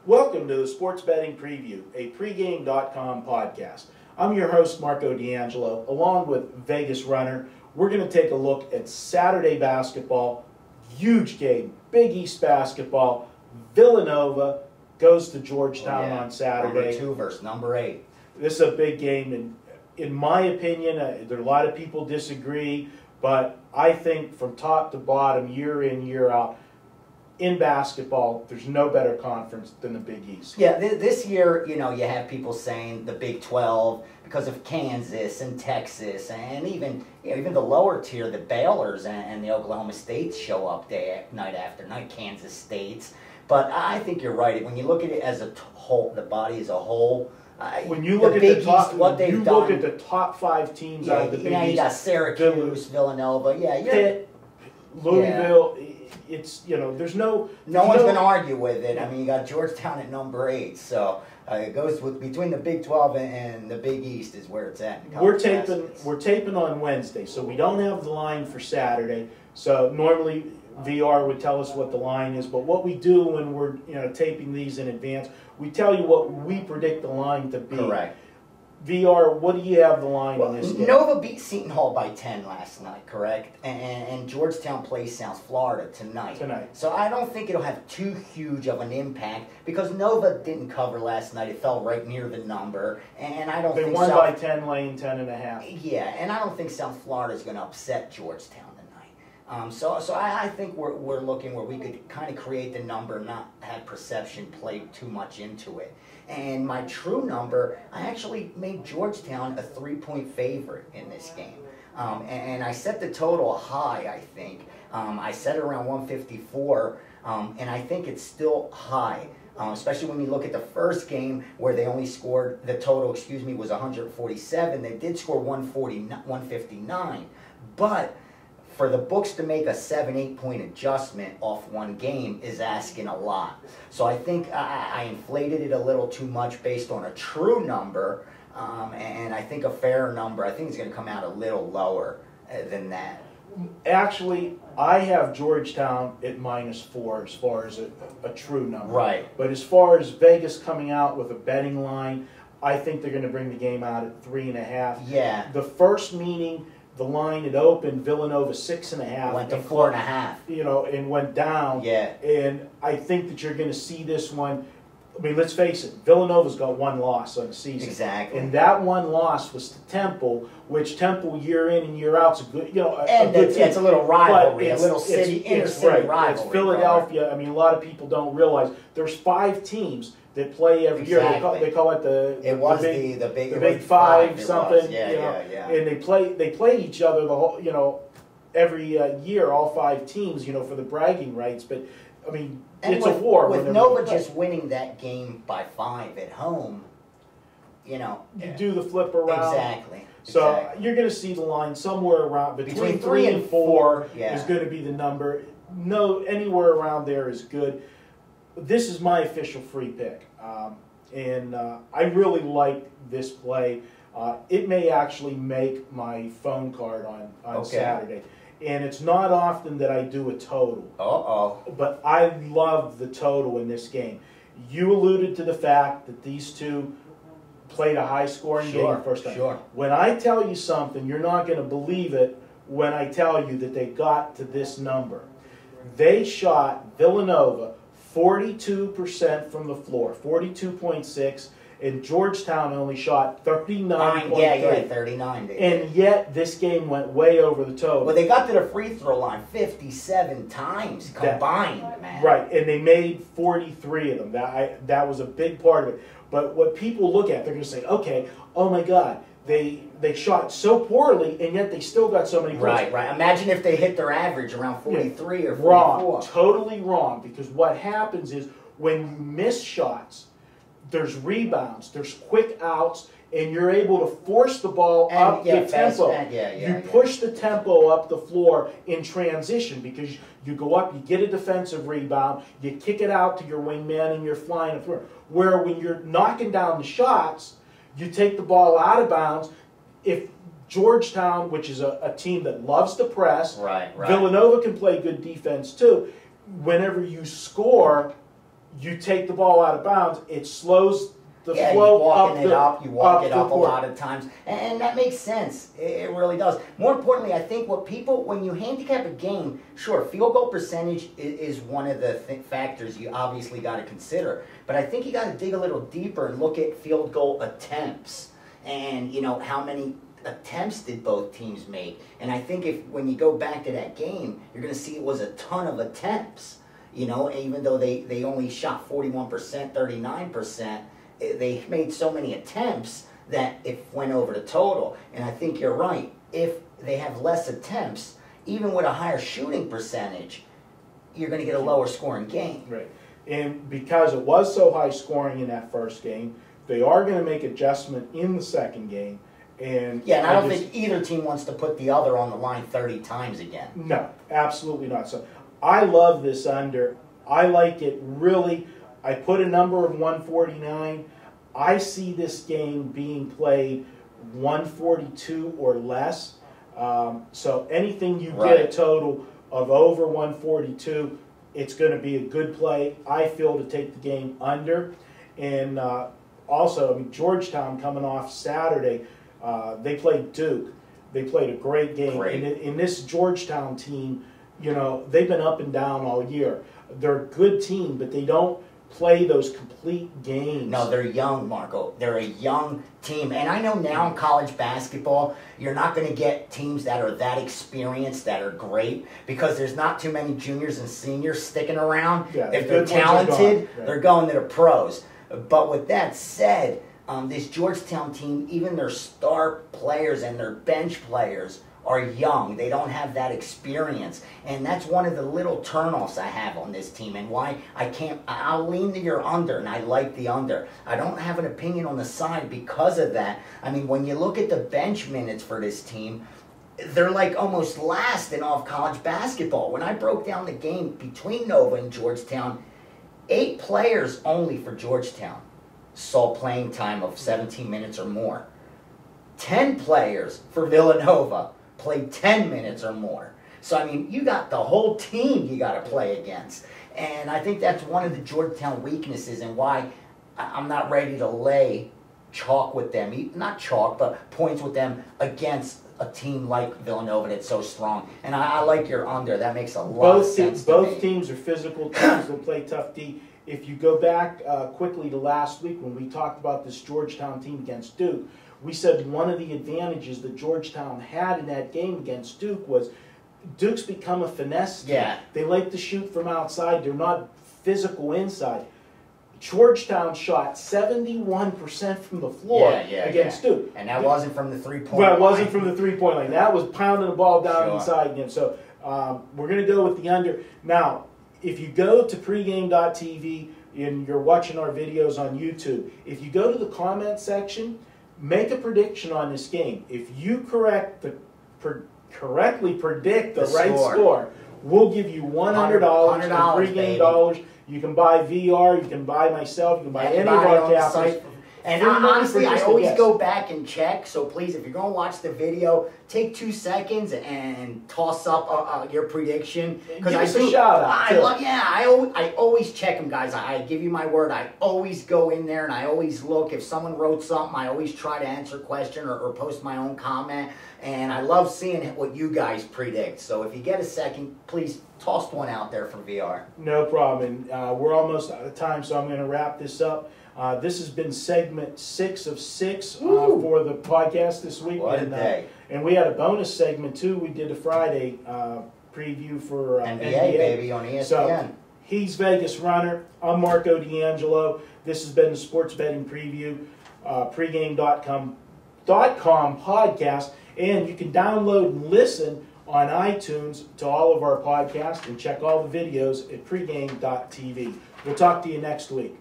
Welcome to the Sports Betting Preview, a pregame.com podcast. I'm your host, Marco D'Angelo, along with Vegas Runner. We're going to take a look at Saturday basketball, huge game, Big East basketball. Villanova goes to Georgetown on Saturday. Number 2 versus number 8. This is a big game, and in my opinion, there are a lot of people disagree, but I think from top to bottom, year in, year out, in basketball, there's no better conference than the Big East. Yeah, this year, you have people saying the Big 12 because of Kansas and Texas and even the lower tier, the Baylors and the Oklahoma States show up night after night, Kansas States. But I think you're right. When you look at it as a whole, the body as a whole, when you look at Big the top, East, what they've done, look at the top 5 teams out of the Big East. You got Syracuse, Villanova, Pitt, Louisville. It's, there's no... No one's going to argue with it. I mean, you got Georgetown at number 8, so it goes between the Big 12 and the Big East is where it's at. We're taping on Wednesday, so we don't have the line for Saturday. So normally VR would tell us what the line is, but what we do when we're taping these in advance, we tell you what we predict the line to be. Correct. VR, what do you have the line on this game? Nova beat Seton Hall by 10 last night, correct? And Georgetown plays South Florida tonight. So I don't think it'll have too huge of an impact because Nova didn't cover last night. It fell right near the number. And I don't think... They won by 10, laying 10.5. Yeah, and I don't think South Florida is going to upset Georgetown tonight. So I think we're looking where we could kind of create the number, not have perception play too much into it. And my true number, I actually made Georgetown a 3-point favorite in this game. And I set the total high, I think. I set it around 154, and I think it's still high. Especially when you look at the first game where they only scored, the total, was 147. They did score 159. But for the books to make a 7-8 point adjustment off one game is asking a lot. So I think I inflated it a little too much based on a true number, and I think a fair number, I think it's going to come out a little lower than that. Actually, I have Georgetown at -4 as far as a true number. Right. But as far as Vegas coming out with a betting line, I think they're going to bring the game out at 3.5. Yeah. The first meeting, the line had opened, Villanova 6.5. Went to 4.5. And went down. Yeah. And I think that you're going to see this one. I mean, let's face it, Villanova's got one loss on the season. Exactly. And that one loss was to Temple, which Temple year in and year out's a good, and a good team. It's a little rivalry, But a little inner city rivalry. It's Philadelphia. I mean, a lot of people don't realize there's 5 teams that play every year. They call it the Big Five something. Yeah. And they play each other the whole every year, all 5 teams for the bragging rights. But I mean, it's a war. With Nova just winning that game by 5 at home, you do the flip around. Exactly. So you're going to see the line somewhere around between 3 and 4 is going to be the number. No, anywhere around there is good. This is my official free pick, and I really like this play. It may actually make my phone card on Saturday. And it's not often that I do a total. But I love the total in this game. You alluded to the fact that these two played a high-scoring game the first time. Sure. When I tell you something, you're not going to believe it when I tell you that they got to this number. They shot Villanova 42% from the floor, 42.6%. And Georgetown only shot 39.3. Yeah, 39. And yet this game went way over the total. Well, they got to the free throw line 57 times combined, man. Right, and they made 43 of them. That was a big part of it. But what people look at, they're going to say, okay, oh my God, they shot so poorly, and yet they still got so many points. Right. Imagine if they hit their average around 43 or 44. Wrong, totally wrong. Because what happens is when you miss shots, there's rebounds, there's quick outs, and you're able to force the ball up the tempo. You push the tempo up the floor in transition because you go up, you get a defensive rebound, you kick it out to your wingman, and you're flying through. Where when you're knocking down the shots, you take the ball out of bounds. If Georgetown, which is a team that loves to press, right. Villanova can play good defense too. Whenever you score, you take the ball out of bounds, it slows the yeah, flow you walking up it the, up, you walk it up a court. lot of times, and that makes sense. It really does. More importantly, I think when you handicap a game, sure, field goal percentage is one of the factors you obviously got to consider, but I think you got to dig a little deeper and look at field goal attempts, and how many attempts did both teams make. And I think when you go back to that game, you're going to see it was a ton of attempts. Even though they only shot 41%, 39%. They made so many attempts that it went over the total. And I think you're right. If they have less attempts, even with a higher shooting percentage, you're going to get a lower scoring game. Right. And because it was so high scoring in that first game, they are going to make adjustment in the second game. And I don't think either team wants to put the other on the line 30 times again. No, absolutely not. So I love this under. I like it really. I put a number of 149. I see this game being played 142 or less. So anything you get a total of over 142, it's going to be a good play, I feel, to take the game under. And also, Georgetown coming off Saturday, they played Duke. They played a great game. And in this Georgetown team, they've been up and down all year. They're a good team, but they don't play those complete games. No, they're young, Marco. They're a young team. And I know now in college basketball, you're not going to get teams that are that experienced, that are great, because there's not too many juniors and seniors sticking around. Yeah, if they're talented, right, they're going to the pros. But with that said, this Georgetown team, even their star players and their bench players are young. They don't have that experience. And that's one of the little turnoffs I have on this team, and why I'll lean to your under, and I like the under. I don't have an opinion on the side because of that. When you look at the bench minutes for this team, they're like almost last in all of college basketball. When I broke down the game between Nova and Georgetown, 8 players only for Georgetown saw playing time of 17 minutes or more. 10 players for Villanova played 10 minutes or more. So, you got the whole team you got to play against. And I think that's one of the Georgetown weaknesses, and why I'm not ready to lay chalk with them. Not chalk, but points with them against a team like Villanova that's so strong. And I like your under. That makes a lot of sense to me. Both teams are physical teams. They'll play tough D. If you go back quickly to last week when we talked about this Georgetown team against Duke, we said one of the advantages that Georgetown had in that game against Duke was Duke's become a finesse team. Yeah. They like to shoot from outside. They're not physical inside. Georgetown shot 71% from the floor against Duke. And that wasn't from the three-point line. Well, it wasn't from the three-point line. That was pounding the ball down inside again. So we're going to go with the under. Now, if you go to pregame.tv and you're watching our videos on YouTube, if you go to the comment section, make a prediction on this game. If you correctly predict the right score, we'll give you $100 in pregame dollars. You can buy VR, you can buy myself, you can buy any of our cappers. And honestly, I always go back and check. So please, if you're going to watch the video, take 2 seconds and toss up your prediction. Give us a shout out. I always check them, guys. I give you my word. I always go in there and I always look. If someone wrote something, I always try to answer a question or post my own comment. And I love seeing what you guys predict. So if you get a second, please toss one out there for VR. No problem. And we're almost out of time, so I'm going to wrap this up. This has been segment 6 of 6 for the podcast this week. What a day. And we had a bonus segment, too. We did a Friday preview for NBA, baby, on ESPN. So, he's Vegas Runner. I'm Marco D'Angelo. This has been the Sports Betting Preview, pregame.com podcast. And you can download and listen on iTunes to all of our podcasts and check all the videos at pregame.tv. We'll talk to you next week.